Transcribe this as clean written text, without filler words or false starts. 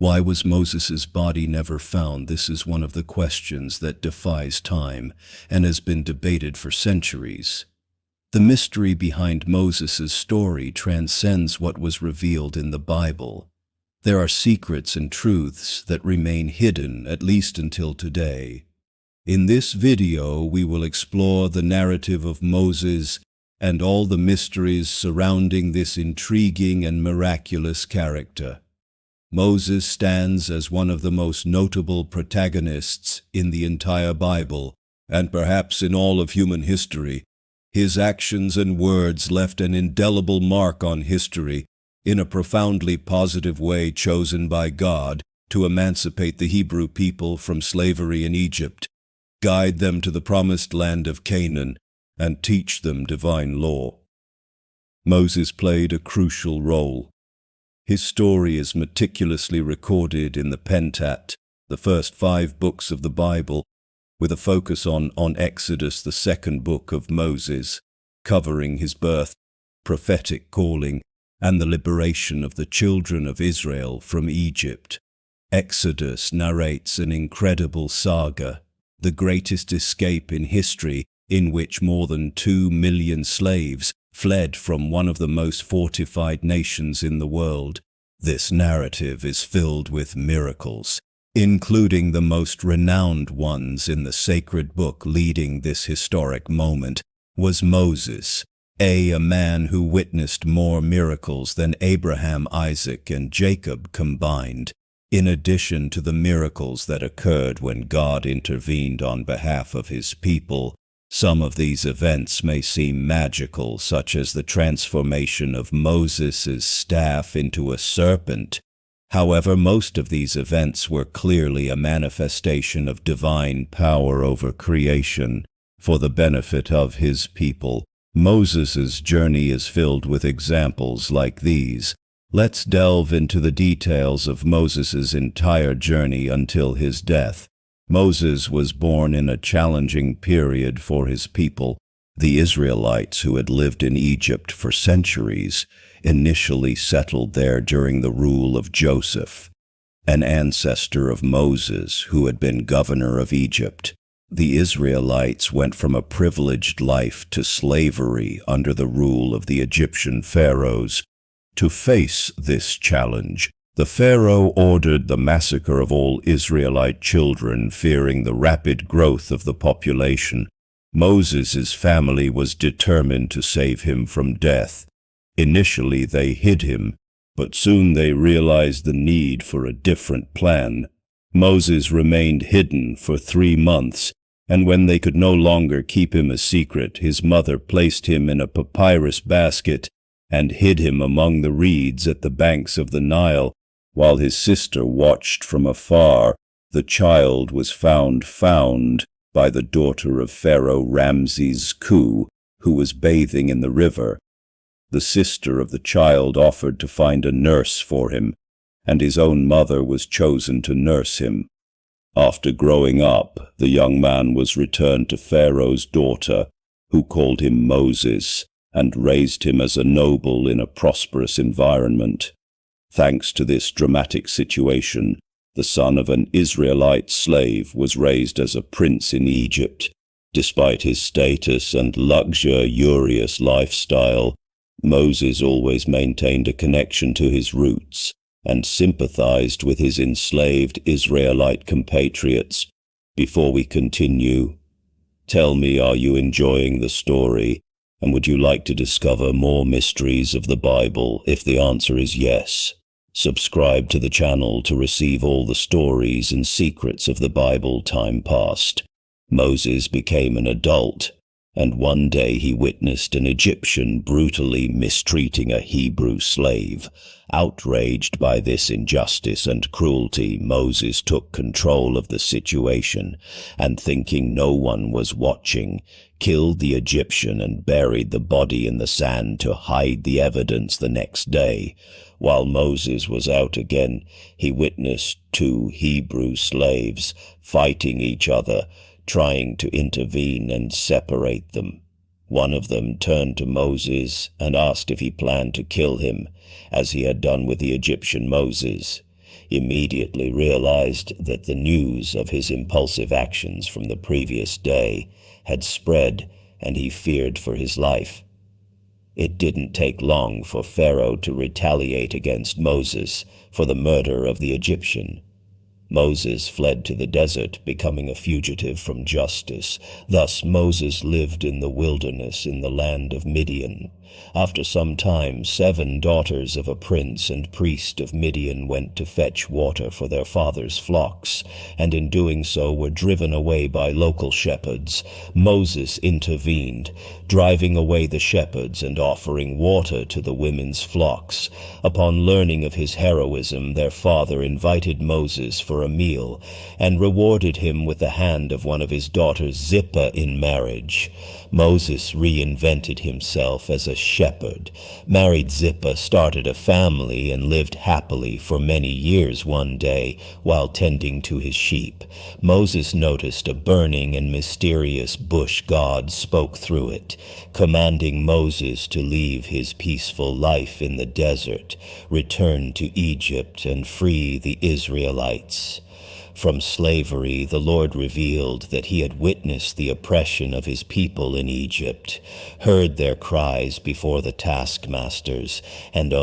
Why was Moses's body never found? This is one of the questions that defies time and has been debated for centuries. The mystery behind Moses's story transcends what was revealed in the Bible. There are secrets and truths that remain hidden, at least until today. In this video, we will explore the narrative of Moses and all the mysteries surrounding this intriguing and miraculous character. Moses stands as one of the most notable protagonists in the entire Bible, and perhaps in all of human history. His actions and words left an indelible mark on history in a profoundly positive way chosen by God to emancipate the Hebrew people from slavery in Egypt, guide them to the promised land of Canaan, and teach them divine law. Moses played a crucial role. His story is meticulously recorded in the Pentateuch, the first 5 books of the Bible, with a focus on Exodus, the second book of Moses, covering his birth, prophetic calling, and the liberation of the children of Israel from Egypt. Exodus narrates an incredible saga, the greatest escape in history, in which more than 2 million slaves fled from one of the most fortified nations in the world. This narrative is filled with miracles, including the most renowned ones in the sacred book. Leading this historic moment was Moses, a man who witnessed more miracles than Abraham, Isaac, and Jacob combined, in addition to the miracles that occurred when God intervened on behalf of his people. Some of these events may seem magical, such as the transformation of Moses' staff into a serpent. However, most of these events were clearly a manifestation of divine power over creation for the benefit of his people. Moses' journey is filled with examples like these. Let's delve into the details of Moses' entire journey until his death. Moses was born in a challenging period for his people. The Israelites, who had lived in Egypt for centuries, initially settled there during the rule of Joseph, an ancestor of Moses who had been governor of Egypt. The Israelites went from a privileged life to slavery under the rule of the Egyptian pharaohs. To face this challenge, the Pharaoh ordered the massacre of all Israelite children, fearing the rapid growth of the population. Moses' family was determined to save him from death. Initially, they hid him, but soon they realized the need for a different plan. Moses remained hidden for 3 months, and when they could no longer keep him a secret, his mother placed him in a papyrus basket and hid him among the reeds at the banks of the Nile. While his sister watched from afar, the child was found by the daughter of Pharaoh Ramses II, who was bathing in the river. The sister of the child offered to find a nurse for him, and his own mother was chosen to nurse him. After growing up, the young man was returned to Pharaoh's daughter, who called him Moses, and raised him as a noble in a prosperous environment. Thanks to this dramatic situation, the son of an Israelite slave was raised as a prince in Egypt. Despite his status and luxurious lifestyle, Moses always maintained a connection to his roots and sympathized with his enslaved Israelite compatriots. Before we continue, tell me, are you enjoying the story? And would you like to discover more mysteries of the Bible? If the answer is yes, subscribe to the channel to receive all the stories and secrets of the Bible. Time passed. Moses became an adult, and one day he witnessed an Egyptian brutally mistreating a Hebrew slave. Outraged by this injustice and cruelty, Moses took control of the situation, and thinking no one was watching, killed the Egyptian and buried the body in the sand to hide the evidence. The next day, while Moses was out again, he witnessed 2 Hebrew slaves fighting each other, trying to intervene and separate them. One of them turned to Moses and asked if he planned to kill him, as he had done with the Egyptian Moses. immediately realized that the news of his impulsive actions from the previous day had spread, and he feared for his life. It didn't take long for Pharaoh to retaliate against Moses for the murder of the Egyptian. Moses fled to the desert, becoming a fugitive from justice. Thus Moses lived in the wilderness in the land of Midian. After some time, 7 daughters of a prince and priest of Midian went to fetch water for their father's flocks, and in doing so were driven away by local shepherds. Moses intervened, driving away the shepherds and offering water to the women's flocks. Upon learning of his heroism, their father invited Moses for a meal and rewarded him with the hand of one of his daughters Zipporah in marriage. Moses reinvented himself as a shepherd, married Zipporah, started a family, and lived happily for many years. One day, while tending to his sheep, Moses noticed a burning and mysterious bush. God spoke through it, commanding Moses to leave his peaceful life in the desert, return to Egypt, and free the Israelites. From slavery, the Lord revealed that he had witnessed the oppression of his people in Egypt, heard their cries before the taskmasters, and